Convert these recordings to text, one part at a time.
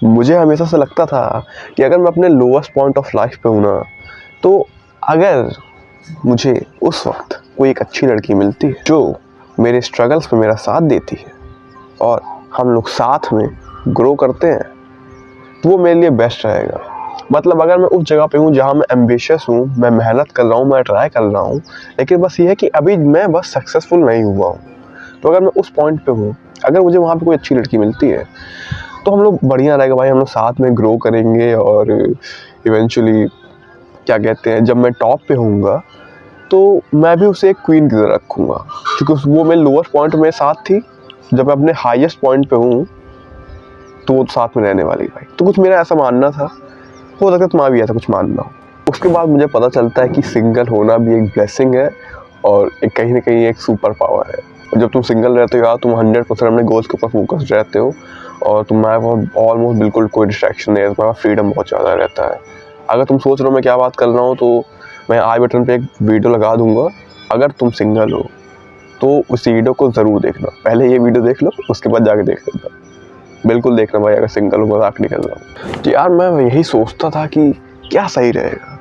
मुझे हमेशा से लगता था कि अगर मैं अपने लोएस्ट पॉइंट ऑफ लाइफ पे हूँ ना, तो अगर मुझे उस वक्त कोई एक अच्छी लड़की मिलती है जो मेरे स्ट्रगल्स पे मेरा साथ देती है और हम लोग साथ में ग्रो करते हैं, तो वो मेरे लिए बेस्ट रहेगा। मतलब अगर मैं उस जगह पे हूँ जहाँ मैं एम्बिशियस हूँ, मैं मेहनत कर रहा हूँ, मैं ट्राई कर रहा हूँ, लेकिन बस ये है कि अभी मैं बस सक्सेसफुल नहीं हुआ हूँ, तो अगर मैं उस पॉइंट पे हूँ, अगर मुझे वहाँ पे कोई अच्छी लड़की मिलती है तो हम लोग बढ़िया रहेगा भाई, हम लोग साथ में ग्रो करेंगे और इवेंचुअली क्या कहते हैं, जब मैं टॉप पे होऊंगा तो मैं भी उसे एक क्वीन की तरह रखूँगा, क्योंकि वो मेरे लोअर पॉइंट में साथ थी। जब मैं अपने हाईएस्ट पॉइंट पे हूँ तो वो साथ में रहने वाली भाई। तो कुछ मेरा ऐसा मानना था, हो सकता है तुम्हारा भी ऐसा कुछ मानना हो। उसके बाद मुझे पता चलता है कि सिंगल होना भी एक ब्लेसिंग है और एक कहीं ना कहीं एक सुपर पावर है। जब तुम सिंगल रहते हो यार, तुम 100% अपने गोल्स के ऊपर फोकस रहते हो और तुम्हारे पास ऑलमोस्ट बिल्कुल कोई डिस्ट्रैक्शन नहीं है, तुम्हारा फ्रीडम बहुत ज़्यादा रहता है। अगर तुम सोच रहे हो मैं क्या बात कर रहा हूँ, तो मैं आई बटन पे एक वीडियो लगा दूंगा। अगर तुम सिंगल हो तो उस वीडियो को ज़रूर देखना, पहले ये वीडियो देख लो, उसके बाद जाके देख लेना, बिल्कुल देखना भाई, अगर सिंगल हो, मजाक नहीं कर रहा हूँ। तो यार मैं यही सोचता था कि क्या सही रहेगा,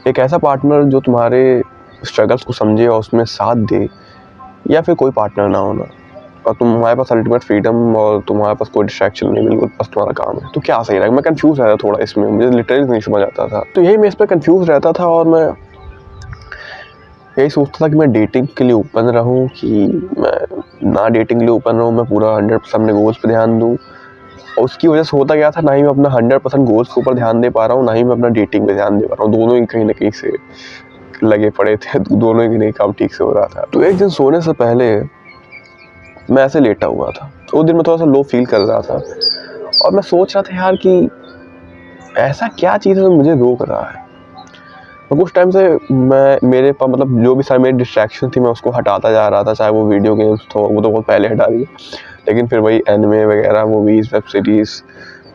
एक ऐसा पार्टनर जो तुम्हारे स्ट्रगल्स को समझे और उसमें साथ दे, या फिर कोई पार्टनर ना होना और तुम्हारे पास अल्टीमेट फ्रीडम और तुम्हारे पास कोई डिस्ट्रैक्शन नहीं, बिल्कुल बस तुम्हारा काम है। तो क्या सही रहेगा? मैं कंफ्यूज रहता थोड़ा इसमें, मुझे लिटरली नहीं समझ आता था। तो यही मैं इस पर कंफ्यूज रहता था और मैं यही सोचता था कि मैं डेटिंग के लिए ओपन रहूं कि मैं ना डेटिंग के लिए ओपन रहूं, मैं पूरा 100% अपने गोल्स पे ध्यान दूं। और उसकी वजह से होता क्या था, ना ही मैं अपना 100% गोल्स के ऊपर ध्यान दे पा रहा हूँ, ना ही मैं अपना डेटिंग पे ध्यान दे पा रहा हूँ। दोनों ही कहीं ना कहीं से लगे पड़े थे, दोनों ही नहीं काम ठीक से हो रहा था। तो एक दिन सोने से पहले मैं ऐसे लेटा हुआ था, उस दिन मैं थोड़ा सा लो फील कर रहा था और मैं सोच रहा था यार कि ऐसा क्या चीज़ है जो मुझे रोक रहा है। और कुछ टाइम से मैं मेरे पास मतलब जो भी सारी मेरी डिस्ट्रैक्शन थी मैं उसको हटाता जा रहा था, चाहे वो वीडियो गेम्स तो वो तो बहुत पहले हटा दिए, लेकिन फिर वही एनिमे वगैरह, मूवीज़, वेब सीरीज़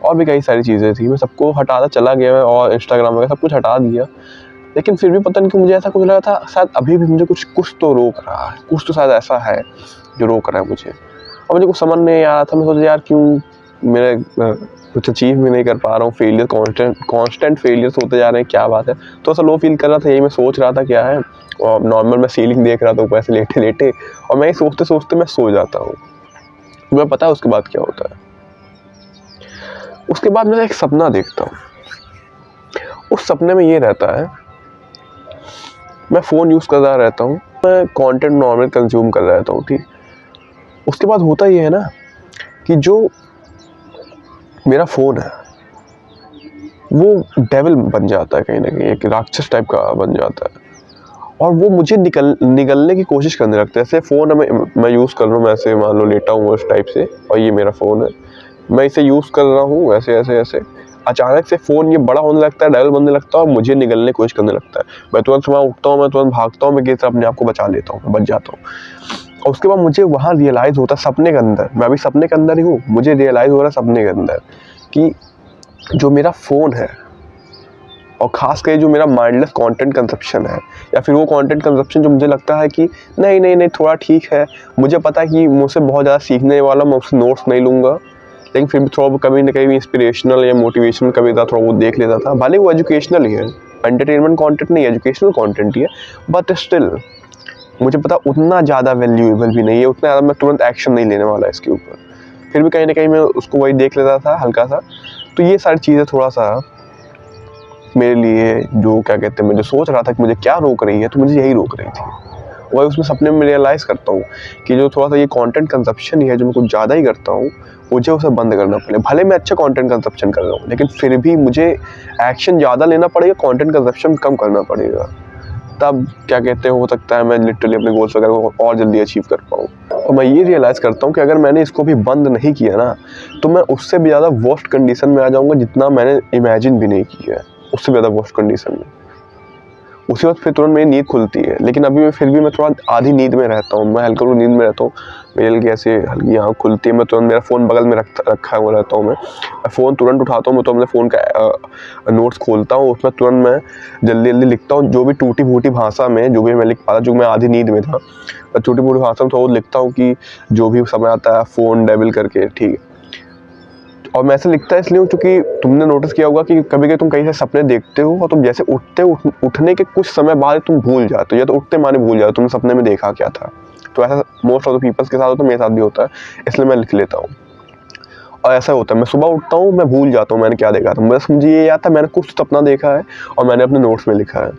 और भी कई सारी चीज़ें थी, मैं सबको हटाता चला गया मैं, और इंस्टाग्राम वगैरह सब कुछ हटा दिया। लेकिन फिर भी पता नहीं कि मुझे ऐसा कुछ लगा था, शायद अभी भी मुझे कुछ तो रोक रहा है, कुछ तो शायद ऐसा है जो रोक रहा है मुझे। और मुझे कुछ समझ नहीं आ रहा था, मैं सोचा यार क्यों मेरे कुछ अचीव भी नहीं कर पा रहा हूँ, फेलियर कांस्टेंट फेलियर्स होते जा रहे हैं, क्या बात है। तो ऐसा लो फील कर रहा था, यही मैं सोच रहा था क्या है। और नॉर्मल मैं सीलिंग देख रहा था ऊपर से लेटे लेटे, और मैं ये सोचते सोचते मैं सो जाता हूँ। तुम्हें पता है उसके बाद क्या होता है? उसके बाद मैं एक सपना देखता हूँ। उस सपने में ये रहता है, मैं फ़ोन यूज़ कर रहा रहता हूँ, मैं कंटेंट नॉर्मल कंज्यूम कर रहा रहता हूँ, ठीक। उसके बाद होता ये है ना कि जो मेरा फ़ोन है वो डेविल बन जाता है, कहीं ना कहीं एक राक्षस टाइप का बन जाता है, और वो मुझे निगलने की कोशिश करने लगता है। जैसे फ़ोन मैं यूज़ कर रहा हूँ, मैं ऐसे मान लो लेटा हूँ इस टाइप से, और ये मेरा फ़ोन है, मैं इसे यूज़ कर रहा हूँ ऐसे ऐसे ऐसे, अचानक से फ़ोन ये बड़ा होने लगता है, डेविल बनने लगता है और मुझे निगलने की कोशिश करने लगता है। मैं तुरंत सुबह उठता हूँ, मैं तुरंत भागता हूँ, मैं कैसे अपने आप को बचा लेता हूँ, बच जाता हूँ। और उसके बाद मुझे वहाँ रियलाइज़ होता है, सपने के अंदर, मैं अभी सपने के अंदर ही हूँ, मुझे रियलाइज़ हो रहा है सपने के अंदर कि जो मेरा फ़ोन है और ख़ास कर जो मेरा माइंडलेस कंटेंट कंजप्शन है, या फिर वो कंटेंट कंजप्शन जो मुझे लगता है कि नहीं नहीं नहीं थोड़ा ठीक है, मुझे पता है कि मुझसे बहुत ज़्यादा सीखने वाला, मैं उससे नोट्स नहीं लूँगा, लेकिन फिर भी थोड़ा कभी ना कभी इंस्पिरेशनल या मोटिवेशनल कभी थोड़ा वो देख लेता था, भले वो एजुकेशनल ही है, एंटरटेनमेंट कंटेंट नहीं, एजुकेशनल कंटेंट ही है, बट स्टिल मुझे पता उतना ज़्यादा वैल्यूएबल भी नहीं है, उतना ज़्यादा मैं तुरंत एक्शन नहीं लेने वाला इसके ऊपर, फिर भी कहीं ना कहीं मैं उसको वही देख लेता था हल्का सा। तो ये सारी चीज़ें थोड़ा सा मेरे लिए, जो क्या कहते हैं, मैं जो सोच रहा था कि मुझे क्या रोक रही है, तो मुझे यही रोक रही थी। वही उसमें सपने में रियलाइज़ करता हूँ कि जो थोड़ा सा ये कंटेंट कंजप्शन ही है, जो मैं कुछ ज़्यादा ही करता हूँ, मुझे उसे बंद करना पड़ेगा। भले मैं अच्छा कंटेंट कंजप्शन कर रहा हूँ, लेकिन फिर भी मुझे एक्शन ज़्यादा लेना पड़ेगा, कंटेंट कंजप्शन कम करना पड़ेगा, तब क्या कहते हैं, हो सकता है मैं लिटरली अपने गोल्स वगैरह को और जल्दी अचीव कर पाऊँ। और मैं ये रियलाइज़ करता हूँ कि अगर मैंने इसको भी बंद नहीं किया ना, तो मैं उससे भी ज़्यादा वर्स्ट कंडीशन में आ जाऊँगा, जितना मैंने इमेजिन भी नहीं किया है, उससे ज़्यादा वर्स्ट कंडीशन में। उसी वक्त फिर तुरंत मेरी नींद खुलती है, लेकिन अभी फिर भी मैं थोड़ा आधी नींद में रहता हूँ, मैं हल्का नींद में रहता हूँ, मेरी हल्की ऐसे हल्की आँख खुलती है, मैं तुरंत मेरा फ़ोन बगल में रखा हुआ रहता हूँ, मैं फ़ोन तुरंत उठाता हूँ, मैं तो अपने फ़ोन का नोट्स खोलता हूँ, उसमें तुरंत मैं जल्दी जल्दी लिखता हूँ, जो भी टूटी फूटी भाषा में जो भी मैं लिख पाता, जो मैं आधी नींद में था, मैं टूटी फूटी भाषा में थोड़ा लिखता हूँ कि जो भी समय आता है फ़ोन डेविल करके, ठीक है। और मैं ऐसे लिखता इसलिए हूँ क्योंकि तुमने नोटिस किया होगा कि कभी कभी तुम कहीं से सपने देखते हो और तुम जैसे उठने के कुछ समय बाद तुम भूल जाते हो, या तो उठते माने भूल जाते हो तुमने सपने में देखा क्या था। तो ऐसा मोस्ट ऑफ द पीपल्स के साथ होता है, मेरे साथ भी होता है, इसलिए मैं लिख लेता हूँ। और ऐसा होता है मैं सुबह उठता हूँ, मैं भूल जाता हूँ मैंने क्या देखा था, बस मुझे ये याद था मैंने कुछ सपना देखा है और मैंने अपने नोट्स में लिखा है।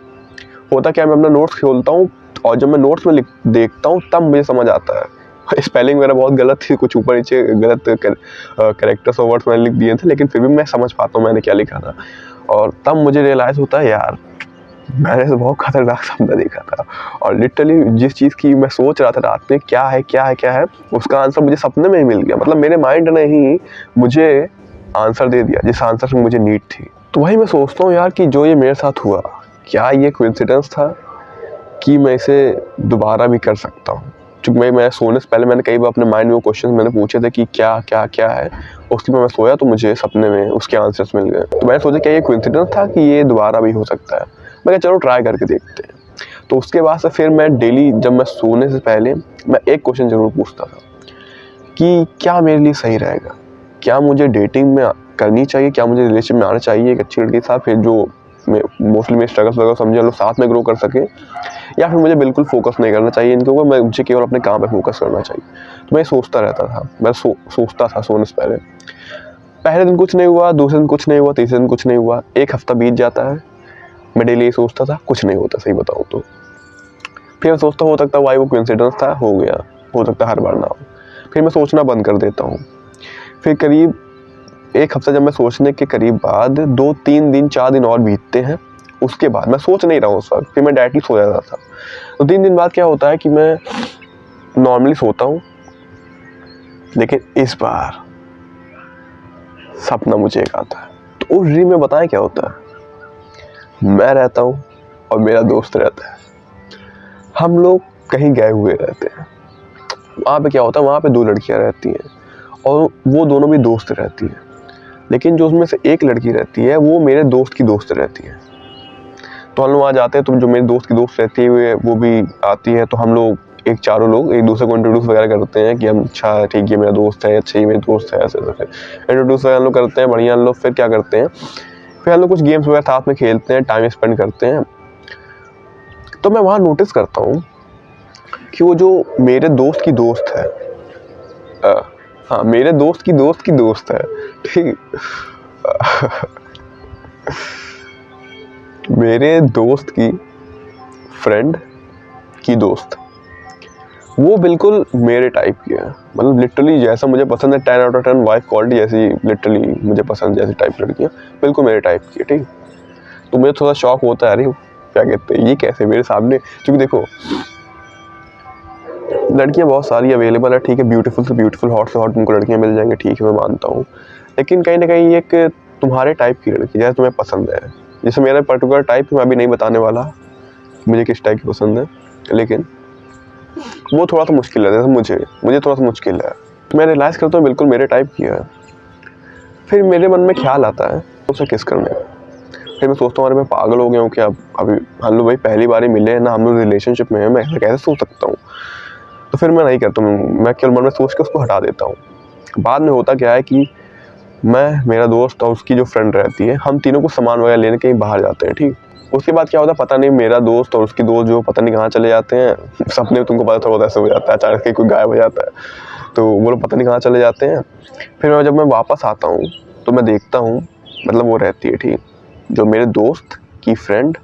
होता क्या, मैं अपना नोट्स खोलता हूँ और जब मैं नोट्स में देखता हूँ तब मुझे समझ आता है। स्पेलिंग मेरा बहुत गलत थी, कुछ ऊपर नीचे गलत कैरेक्टर्स और वर्ड्स मैंने लिख दिए थे, लेकिन फिर भी मैं समझ पाता हूँ मैंने क्या लिखा था। और तब मुझे रियलाइज़ होता है यार मैंने तो बहुत खतरनाक सपना देखा था, और लिटरली जिस चीज़ की मैं सोच रहा था रात में क्या है क्या है क्या है, उसका आंसर मुझे सपने में ही मिल गया। मतलब मेरे माइंड ने ही मुझे आंसर दे दिया जिस आंसर से मुझे नीड थी। तो वही मैं सोचता हूँ यार कि जो ये मेरे साथ हुआ, क्या ये कोइंसिडेंस था कि मैं इसे दोबारा भी कर सकता हूँ। क्योंकि मैं सोने से पहले मैंने कई बार अपने माइंड में वो क्वेश्चन मैंने पूछे थे कि क्या क्या क्या है, उसके बाद मैं सोया तो मुझे सपने में उसके आंसर्स मिल गए। तो मैंने सोचा क्या ये कोइंसिडेंस था कि ये दोबारा भी हो सकता है। मैं कहा चलो ट्राई करके देखते हैं। तो उसके बाद से फिर मैं डेली जब मैं सोने से पहले मैं एक क्वेश्चन ज़रूर पूछता था कि क्या मेरे लिए सही रहेगा, क्या मुझे डेटिंग में करनी चाहिए, क्या मुझे रिलेशनशिप में आना चाहिए एक अच्छी लड़की के साथ, फिर जो मोस्टली मेरे स्ट्रगल्स वगैरह समझे हम लोग साथ में ग्रो कर सकें, या फिर मुझे बिल्कुल फोकस नहीं करना चाहिए इनके ऊपर, मुझे केवल अपने काम पे फोकस करना चाहिए। तो मैं सोचता रहता था, मैं सोचता था सोने से पहले दिन कुछ नहीं हुआ, दूसरे दिन कुछ नहीं हुआ, तीसरे दिन कुछ नहीं हुआ, एक हफ्ता बीत जाता है, मैं डेली ये सोचता था, कुछ नहीं होता सही बताऊँ तो। फिर मैं सोचता हो सकता भाई वो कोइंसिडेंस था, हो गया, हो सकता हर बार ना हो। फिर मैं सोचना बंद कर देता हूँ। फिर करीब एक हफ्ता जब मैं सोचने के करीब बाद 2-3 दिन 4 दिन और बीतते हैं, उसके बाद मैं सोच नहीं रहा हूँ उस वक्त, फिर मैं डायरेक्टली सो जाता था। तो 3 दिन बाद क्या होता है कि मैं नॉर्मली सोता हूँ, लेकिन इस बार सपना मुझे एक आता है। तो उस ड्रीम में बताएं क्या होता है, मैं रहता हूँ और मेरा दोस्त रहता है, हम लोग कहीं गए हुए रहते हैं। वहाँ पे क्या होता है, वहाँ पे 2 लड़कियाँ रहती हैं और वो दोनों भी दोस्त रहती हैं, लेकिन जो उसमें से एक लड़की रहती है वो मेरे दोस्त की दोस्त रहती है। तो हम लोग वहाँ जाते हैं, तो जो मेरे दोस्त की दोस्त रहती है वो भी आती है, तो हम लोग चारों लोग एक दूसरे को इंट्रोड्यूस वगैरह करते हैं कि हम अच्छा ठीक है मेरा दोस्त है, अच्छा ये मेरे दोस्त है, ऐसे ऐसे इंट्रोड्यूस वगैरह हम लोग करते हैं बढ़िया। हम लोग फिर क्या करते हैं, फिर हम लोग कुछ गेम्स वगैरह साथ में खेलते हैं, टाइम स्पेंड करते हैं। तो मैं वहाँ नोटिस करता हूँ कि वो जो मेरे दोस्त की दोस्त है, हाँ मेरे दोस्त की दोस्त है, ठीक मेरे दोस्त की फ्रेंड की दोस्त, वो बिल्कुल मेरे टाइप की है। मतलब लिटरली जैसा मुझे पसंद है 10 आउट ऑफ 10 वाइफ क्वालिटी जैसी लिटरली मुझे पसंद जैसी टाइप लड़कियाँ बिल्कुल मेरे टाइप की है, ठीक। तो मुझे थोड़ा शौक होता है, अरे क्या कहते हैं ये कैसे मेरे सामने, क्योंकि देखो लड़कियाँ बहुत सारी अवेलेबल है, ठीक है, ब्यूटीफुल से ब्यूटीफुल, हॉट से हॉट तुमको लड़कियाँ मिल जाएंगी, ठीक है मैं मानता हूँ, लेकिन कहीं ना कहीं एक तुम्हारे टाइप की लड़की जैसे तुम्हें पसंद है, जैसे मेरा पर्टिकुलर टाइप मैं अभी नहीं बताने वाला मुझे किस टाइप की पसंद है, लेकिन वो थोड़ा सा मुश्किल है, जैसे मुझे थोड़ा सा मुश्किल है। तो मैं रियलाइज़ करता हूँ बिल्कुल मेरे टाइप की है। फिर मेरे मन में ख्याल आता है उसे किस करने का। फिर मैं सोचता हूँ अरे मैं पागल हो गया हूँ क्या, अभी हम लोग भाई पहली बार ही मिले हैं ना, हम लोग रिलेशनशिप में हैं, मैं ऐसा कैसे सोच सकता हूँ। तो फिर मैं नहीं करता हूँ, मैं केवल मन में सोच के उसको हटा देता हूँ। बाद में होता क्या है कि मैं, मेरा दोस्त और उसकी जो फ्रेंड रहती है, हम तीनों को सामान वगैरह लेने कहीं बाहर जाते हैं, ठीक। उसके बाद क्या होता है पता नहीं, मेरा दोस्त और उसकी दोस्त जो पता नहीं कहाँ चले जाते हैं, सपने में तुमको पता थोड़ा ऐसा हो जाता है, अचानक से कोई गायब हो जाता है, तो वो लोग पता नहीं कहाँ चले जाते हैं। फिर जब मैं वापस आता हूँ तो मैं देखता हूँ, मतलब वो रहती है, ठीक, जो मेरे दोस्त की फ्रेंड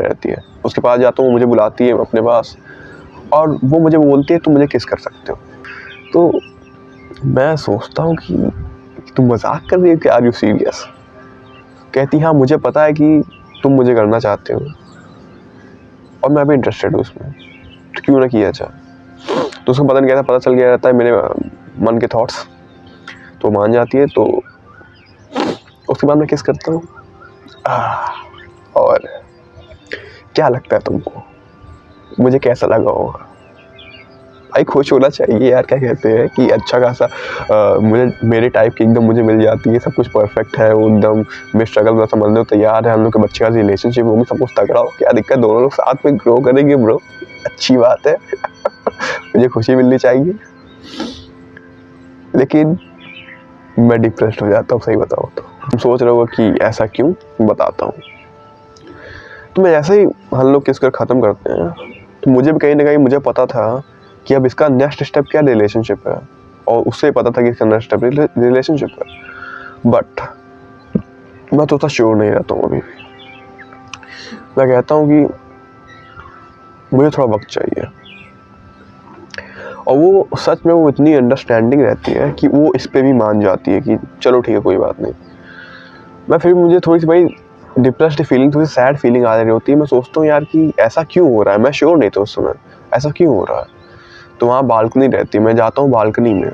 रहती है, उसके पास जाता हूँ, मुझे बुलाती है अपने पास और वो मुझे बोलती है तुम मुझे किस कर सकते हो। तो मैं सोचता हूँ कि तुम मजाक कर रही हो कि आर यू सीरियस। कहती हाँ मुझे पता है कि तुम मुझे करना चाहते हो और मैं भी इंटरेस्टेड हूँ उसमें, तो क्यों ना किया जाए। तो उसको पता नहीं कैसा पता चल गया रहता है मेरे मन के थॉट्स, तो मान जाती है। तो उसके बाद मैं किस करता हूँ। और क्या लगता है तुमको मुझे कैसा लगा होगा? भाई खुश होना चाहिए यार, क्या कहते हैं कि अच्छा खासा मुझे मेरे टाइप की एकदम मुझे मिल जाती है, सब कुछ परफेक्ट है, वो एकदम मेरे स्ट्रगल में समझने को तैयार है, हम लोग के बच्चे का रिलेशनशिप होगी, सब कुछ तगड़ा हो, क्या दिक्कत, दोनों लोग साथ में ग्रो करेंगे ब्रो, अच्छी बात है मुझे खुशी मिलनी चाहिए। लेकिन मैं डिप्रेस्ड हो जाता हूँ, सही बताऊँ तो। तुम सोच रहे हो कि ऐसा क्यों, बताता हूँ। तो मैं जैसे ही हम लोग किस कर ख़त्म करते हैं तो मुझे भी कहीं ना कहीं मुझे पता था कि अब इसका नेक्स्ट स्टेप क्या रिलेशनशिप है, और उससे पता था कि इसका नेक्स्ट स्टेप रिलेशनशिप है। बट मैं तो उतना श्योर नहीं रहता हूँ अभी भी। मैं कहता हूँ कि मुझे थोड़ा वक्त चाहिए, और वो सच में वो इतनी अंडरस्टैंडिंग रहती है कि वो इस पे भी मान जाती है कि चलो ठीक है कोई बात नहीं। मैं फिर मुझे थोड़ी सी भाई डिप्रेस्ड फीलिंग, थोड़ी सैड फीलिंग आ रही होती है। मैं सोचता हूँ यार कि ऐसा क्यों हो रहा है, मैं श्योर नहीं था उस समय ऐसा क्यों हो रहा है। तो वहाँ बालकनी रहती है, मैं जाता हूँ बालकनी में,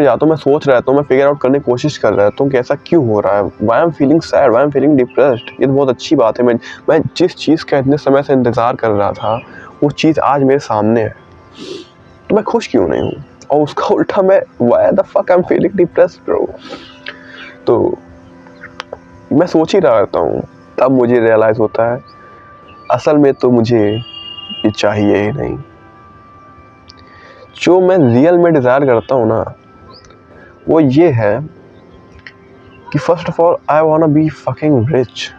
जाता हूँ, मैं सोच रहता हूँ, मैं फिगर आउट करने की कोशिश कर रहा हूँ कि ऐसा क्यों हो रहा है, why am feeling sad, why am feeling depressed. ये तो बहुत अच्छी बात है, मैं जिस चीज़ का इतने समय से इंतज़ार कर रहा था वो चीज़ आज मेरे सामने है, तो मैं खुश क्यों नहीं हूँ। और उसका उल्टा मैं why the fuck I am feeling depressed bro. तो मैं सोच ही रहा रहता हूँ, तब मुझे रियलाइज़ होता है असल में तो मुझे ये चाहिए ही नहीं। जो मैं रियल में डिज़ायर करता हूँ ना वो ये है कि first of all I want be fucking rich.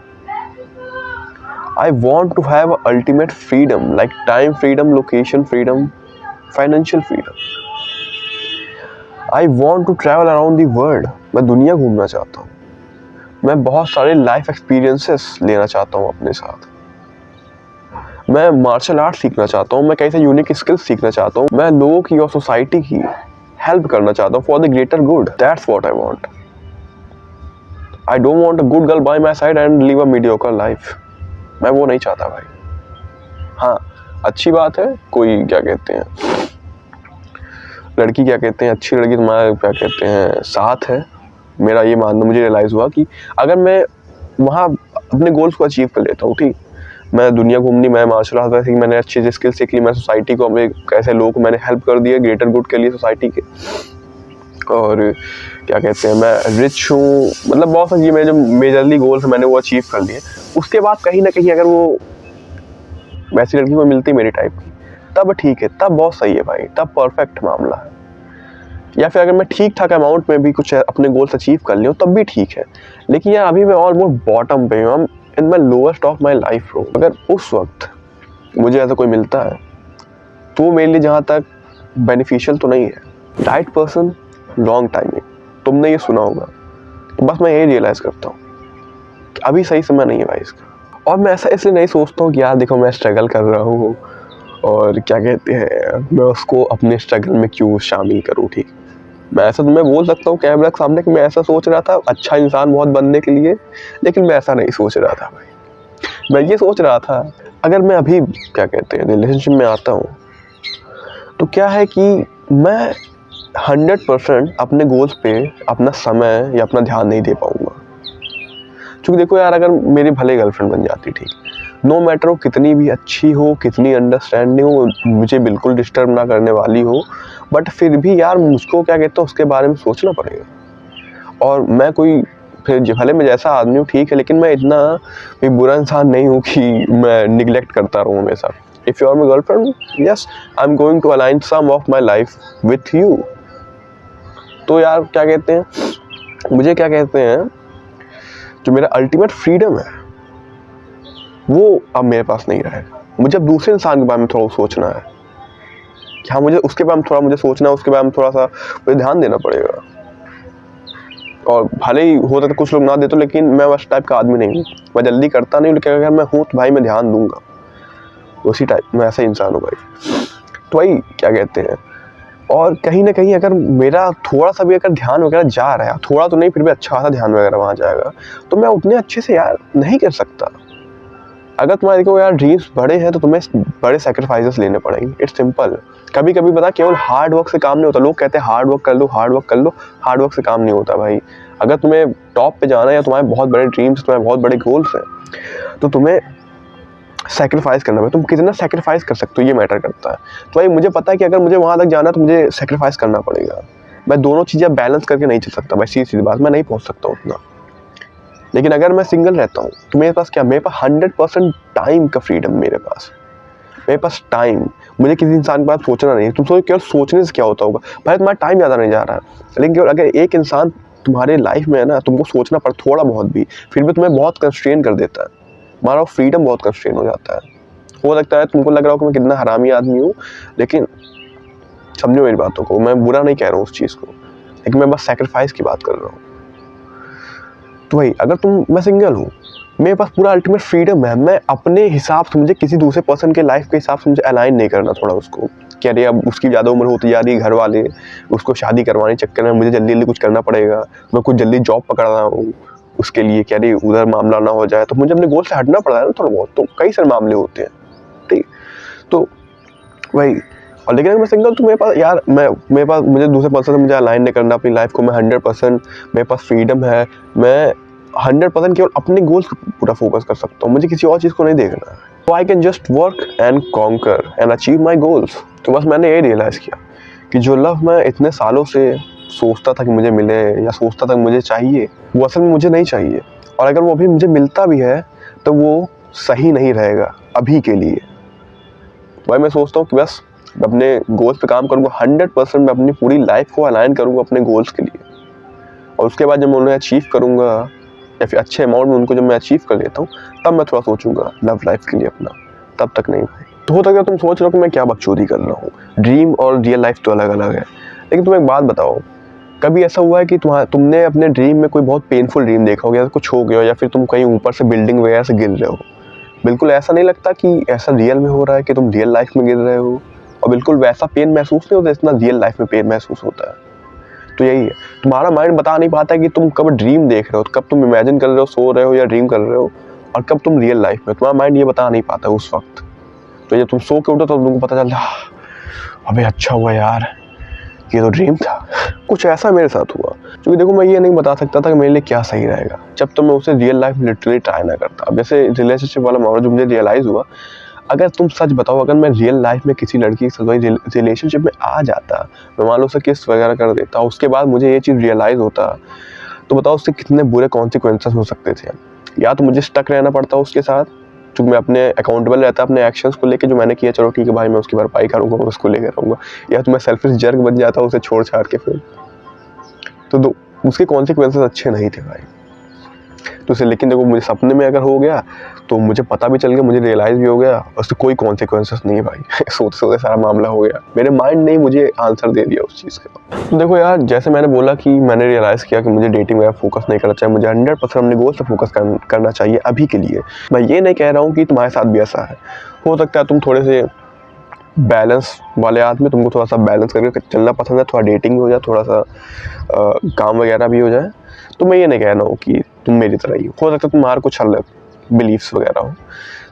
I want to have ultimate freedom, like time freedom, location freedom, financial freedom. I want to travel around the world. मैं दुनिया घूमना चाहता हूँ। मैं बहुत सारे लाइफ एक्सपीरियंसेस लेना चाहता हूँ अपने साथ। मैं मार्शल आर्ट सीखना चाहता हूँ, मैं कई से यूनिक स्किल्स सीखना चाहता हूँ, मैं लोगों की और सोसाइटी की हेल्प करना चाहता हूँ for the greater good. That's what I want. I don't want a good girl by my side and live a mediocre life. मैं वो नहीं चाहता भाई। हाँ, अच्छी बात है, कोई क्या कहते हैं लड़की, क्या कहते हैं अच्छी लड़की तुम्हारा क्या कहते हैं साथ है। मेरा ये मानना, मुझे रियलाइज़ हुआ कि अगर मैं वहाँ अपने गोल्स को अचीव कर लेता हूँ, ठीक, मैं दुनिया घूमनी, मैं मार्शल आर्ट वैसे, मैंने अच्छी अच्छी स्किल सीख ली, मैं सोसाइटी को, अपने कैसे लोगों को मैंने हेल्प कर दिया ग्रेटर गुड के लिए सोसाइटी के, और क्या कहते हैं मैं रिच हूँ, मतलब बहुत सारी मेरे जो मेजरली गोल्स मैंने वो अचीव कर लिए। उसके बाद कहीं ना कहीं अगर वो वैसी लड़की को मिलती मेरी टाइप की, तब ठीक है, तब बहुत सही है भाई, तब परफेक्ट मामला है। या फिर अगर मैं ठीक ठाक अमाउंट में भी कुछ अपने गोल्स अचीव कर लिया तब भी ठीक है। लेकिन यार अभी मैं ऑलमोस्ट बॉटम पे हूँ, in my lowest of my life bro. अगर उस वक्त मुझे ऐसा कोई मिलता है तो मेरे लिए जहाँ तक बेनिफिशियल तो नहीं है। राइट पर्सन, लॉन्ग टाइमिंग, तुमने ये सुना होगा। तो बस मैं यही रियलाइज़ करता हूँ कि अभी सही समय नहीं है भाई इसका। और मैं ऐसा इसलिए नहीं सोचता हूँ कि यार देखो मैं स्ट्रगल कर रहा हूँ और क्या कहते हैं मैं उसको अपने स्ट्रगल में क्यों शामिल करूँ। ठीक, मैं ऐसा तुम्हें बोल सकता हूँ कैमरा के सामने कि मैं ऐसा सोच रहा था अच्छा इंसान बहुत बनने के लिए, लेकिन मैं ऐसा नहीं सोच रहा था भाई। मैं ये सोच रहा था अगर मैं अभी क्या कहते हैं रिलेशनशिप में आता हूँ तो क्या है कि मैं 100% अपने गोल्स पे अपना समय या अपना ध्यान नहीं दे पाऊँगा। क्योंकि देखो यार, अगर मेरी भले गर्लफ्रेंड बन जाती, ठीक, नो मैटर वो कितनी भी अच्छी हो, कितनी अंडरस्टैंडिंग हो, मुझे बिल्कुल डिस्टर्ब ना करने वाली हो, बट फिर भी यार मुझको क्या कहते हैं उसके बारे में सोचना पड़ेगा। और मैं कोई फिर भले मैं जैसा आदमी हूँ ठीक है, लेकिन मैं इतना भी बुरा इंसान नहीं हूँ कि मैं निगलेक्ट करता रहूँ हमेशा। If you are my girlfriend, yes, I am going to align some of my life with you. तो यार क्या कहते हैं, मुझे क्या कहते हैं, जो मेरा अल्टीमेट फ्रीडम है वो अब मेरे पास नहीं रहेगा। मुझे अब दूसरे इंसान के बारे में थोड़ा सोचना है कि हाँ मुझे उसके बारे में थोड़ा मुझे सोचना है, उसके बारे में थोड़ा सा मुझे ध्यान देना पड़ेगा। और भले ही होता तो कुछ लोग ना दे तो, लेकिन मैं उस टाइप का आदमी नहीं हूँ, मैं जल्दी करता नहीं, लेकिन अगर मैं हूँ तो भाई मैं ध्यान दूंगा, उसी टाइप मैं ऐसा इंसान हूँ भाई। तो भाई क्या कहते हैं, और कहीं ना कहीं अगर मेरा थोड़ा सा भी अगर ध्यान वगैरह जा रहा है, थोड़ा तो नहीं फिर भी अच्छा खासा ध्यान वगैरह वहाँ जाएगा, तो मैं उतने अच्छे से यार नहीं कर सकता। अगर तुम्हारे देखो यार ड्रीम्स बड़े हैं तो तुम्हें बड़े सैक्रिफाइसेस लेने पड़ेंगे। It's simple. कभी कभी पता केवल हार्ड वर्क से काम नहीं होता। लोग कहते हैं हार्ड वर्क कर लो, हार्ड वर्क कर लो, हार्ड वर्क से काम नहीं होता भाई। अगर तुम्हें टॉप पे जाना है या तुम्हारे बहुत बड़े ड्रीम्स, तुम्हारे बहुत बड़े गोल्स हैं, तो तुम्हें सेक्रीफाइस करना है। तुम कितना सेक्रीफाइस कर सकते हो ये मैटर करता है। तो भाई मुझे पता है कि अगर मुझे वहाँ तक जाना है तो मुझे सेक्रीफाइस करना पड़ेगा। मैं दोनों चीज़ें बैलेंस करके नहीं चल सकता भाई, सीधी बात, मैं नहीं पहुँच सकता उतना। लेकिन अगर मैं सिंगल रहता हूँ तो मेरे पास क्या, मेरे पास 100% टाइम का फ्रीडम मेरे पास। मेरे पास टाइम, मुझे किसी इंसान के पास सोचना नहीं है। तुम सोचो केवल सोचने से क्या होता होगा भाई, तुम्हारा टाइम ज़्यादा नहीं जा रहा है। लेकिन केवल अगर एक इंसान तुम्हारे लाइफ में है ना, तुमको सोचना पड़ थोड़ा बहुत भी, फिर भी तुम्हें बहुत कंस्ट्रेन कर देता है, हमारा फ्रीडम बहुत कंस्ट्रेन हो जाता है। हो सकता है तुमको लग रहा हो कि मैं कितना हरामी आदमी हूँ, लेकिन समझो मेरी बातों को, मैं बुरा नहीं कह रहा हूँ उस चीज़ को, लेकिन मैं बस सेक्रीफाइस की बात कर रहा हूँ। तो भाई अगर मैं सिंगल हूँ, मेरे पास पूरा अल्टीमेट फ्रीडम है, मैं अपने हिसाब से, मुझे किसी दूसरे पर्सन के लाइफ के हिसाब से मुझे अलाइन नहीं करना थोड़ा उसको, कि अरे अब उसकी ज़्यादा उम्र होती जा रही है, घर वाले उसको शादी करवाने चक्कर में मुझे जल्दी जल्दी कुछ करना पड़ेगा, मैं कुछ जल्दी जॉब पकड़ रहा हूँ उसके लिए, कि अरे उधर मामला ना हो जाए, तो मुझे अपने गोल से हटना पड़ रहा है ना थोड़ा बहुत। तो कई सारे मामले होते हैं, ठीक। तो वही, और लेकिन अगर मैं सिंगल तो मेरे पास यार, मेरे पास मुझे दूसरे पर्सन से मुझे अलाइन नहीं करना अपनी लाइफ को, मैं 100% मेरे पास फ्रीडम है, मैं 100% केवल अपने गोल्स पर पूरा फोकस कर सकता हूँ, मुझे किसी और चीज़ को नहीं देखना है। तो I can just work and conquer and achieve my goals. तो बस मैंने ये रियलाइज़ किया कि जो लव मैं इतने सालों से सोचता था कि मुझे मिले, या सोचता था कि मुझे चाहिए, वो असल में मुझे नहीं चाहिए। और अगर वो अभी मुझे मिलता भी है तो वो सही नहीं रहेगा अभी के लिए। भाई मैं सोचता हूँ कि बस अपने गोल्स पे काम करूँगा, 100% मैं अपनी पूरी लाइफ को अलाइन करूँगा अपने गोल्स के लिए, और उसके बाद जब मैं उन्हें अचीव करूँगा, या फिर अच्छे अमाउंट में उनको जब मैं अचीव कर लेता हूँ, तब मैं थोड़ा सोचूंगा लव लाइफ के लिए अपना, तब तक नहीं भाई। तो होता क्या, तुम सोच रहे हो कि मैं क्या बकचोदी कर रहा हूँ, ड्रीम और रियल लाइफ तो अलग अलग है। लेकिन तुम एक बात बताओ, कभी ऐसा हुआ है कि तुमने अपने ड्रीम में कोई बहुत पेनफुल ड्रीम देखा हो, या कुछ हो गया हो, या फिर तुम कहीं ऊपर से बिल्डिंग वगैरह से गिर रहे हो? बिल्कुल ऐसा नहीं लगता कि ऐसा रियल में हो रहा है कि तुम रियल लाइफ में गिर रहे हो, और बिल्कुल वैसा पेन महसूस नहीं होता जितना रियल लाइफ में पेन महसूस होता है। तो यही है, तुम्हारा माइंड बता नहीं पाता कि तुम कब ड्रीम देख रहे हो, कब तुम इमेजिन कर रहे हो, सो रहे हो या ड्रीम कर रहे हो, और कब तुम रियल लाइफ में, तुम्हारा माइंड ये बता नहीं पाता उस वक्त। तो जब तुम सो के उठो तो तुमको पता चलता, अबे अच्छा हुआ यार, ये तो ड्रीम था। कुछ ऐसा मेरे साथ हुआ, क्योंकि देखो मैं ये नहीं बता सकता था कि मेरे लिए क्या सही रहेगा जब तक मैं उसे रियल लाइफ में लिटरली ट्राई ना करता। अब जैसे रिलेशनशिप वाला मामला जो मुझे रियलाइज़ हुआ, अगर तुम सच बताओ, अगर मैं रियल लाइफ में किसी लड़की के साथ रिलेशनशिप में आ जाता, मैं मान लो उसे किस वगैरह कर देता, उसके बाद मुझे ये चीज़ रियलाइज़ होता, तो बताओ उससे कितने बुरे कॉन्सिक्वेंसेस हो सकते थे। या तो मुझे स्टक रहना पड़ता उसके साथ, क्योंकि मैं अपने अकाउंटेबल रहता अपने एक्शंस को लेके, जो मैंने किया चलो ठीक है भाई मैं उसकी भरपाई करूँगा, उसको लेकर रहूँगा। या तो मैं सेल्फिश जर्क बन जाता उसे छोड़ छाड़ के फिर, तो उसके कॉन्सिक्वेंसेस अच्छे नहीं थे भाई। तो उसे, लेकिन देखो मुझे सपने में अगर हो गया तो मुझे पता भी चल गया, मुझे रियलाइज़ भी हो गया, उससे कोई कॉन्सिक्वेंसेस नहीं है भाई। सोचते सोचते सारा मामला हो गया, मेरे माइंड ने मुझे आंसर दे दिया उस चीज़ का। तो देखो यार, जैसे मैंने बोला कि मैंने रियलाइज़ किया कि मुझे डेटिंग वगैरह फोकस नहीं करना चाहिए, मुझे 100% अपने गोल से फोकस करना चाहिए अभी के लिए। मैं ये नहीं कह रहा हूँ कि तुम्हारे साथ भी ऐसा है, हो सकता है तुम थोड़े से बैलेंस वाले आदमी, तुमको थोड़ा सा बैलेंस करके चलना पसंद है, थोड़ा डेटिंग भी हो जाए, थोड़ा सा काम वगैरह भी हो जाए। तो मैं ये नहीं कह रहा हूँ कि तुम मेरी तरह ही हो सकता है तुम्हारा कुछ अलग बिलीफ्स वगैरह हो,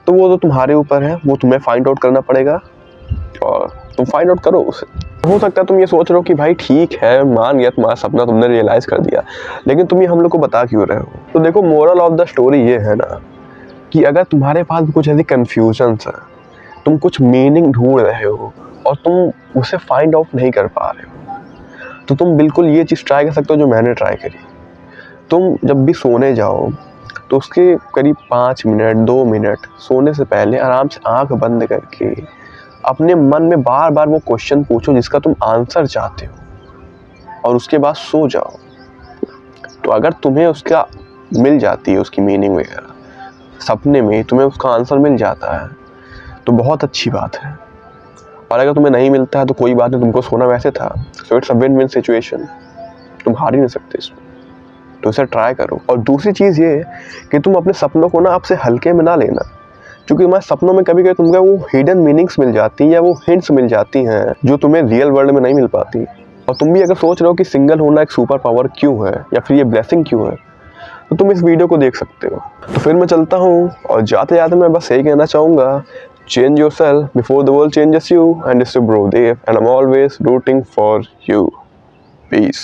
तो वो तो तुम्हारे ऊपर है, वो तुम्हें फाइंड आउट करना पड़ेगा और तुम फाइंड आउट करो उसे। हो सकता है तुम ये सोच रहे हो कि भाई ठीक है, मान गया तुम्हारा सपना, तुमने रियलाइज़ कर दिया, लेकिन तुम ये हम लोग को बता क्यों रहे हो? तो देखो मोरल ऑफ द स्टोरी ये है ना, कि अगर तुम्हारे पास भी कुछ ऐसी कन्फ्यूजन्स है, तुम कुछ मीनिंग ढूंढ रहे हो और तुम उसे फाइंड आउट नहीं कर पा रहे हो, तो तुम बिल्कुल ये चीज़ ट्राई कर सकते हो जो मैंने ट्राई करी। तुम जब भी सोने जाओ तो उसके करीब 5 मिनट 2 मिनट सोने से पहले आराम से आंख बंद करके अपने मन में बार बार वो क्वेश्चन पूछो जिसका तुम आंसर चाहते हो, और उसके बाद सो जाओ। तो अगर तुम्हें उसका मिल जाती है, उसकी मीनिंग वगैरह सपने में तुम्हें उसका आंसर मिल जाता है, तो बहुत अच्छी बात है। और अगर तुम्हें नहीं मिलता है तो कोई बात नहीं, तुमको सोना वैसे था। So it's a win win situation, तुम हार ही नहीं सकते इसमें, तो इसे ट्राई करो। और दूसरी चीज़ ये है कि तुम अपने सपनों को ना आपसे हल्के में ना लेना, क्योंकि तुम्हारे सपनों में कभी कभी तुमको वो हिडन मीनिंग्स मिल जाती हैं, या वो हिंट्स मिल जाती हैं जो तुम्हें रियल वर्ल्ड में नहीं मिल पाती। और तुम भी अगर सोच रहे हो कि सिंगल होना एक सुपर पावर क्यों है, या फिर ये ब्लेसिंग क्यों है, तो तुम इस वीडियो को देख सकते हो। तो फिर मैं चलता हूँ, और जाते जाते मैं बस यही कहना चाहूँगा, change yourself before the world changes you, and it's your bro Dave, and I'm always rooting for you. Peace.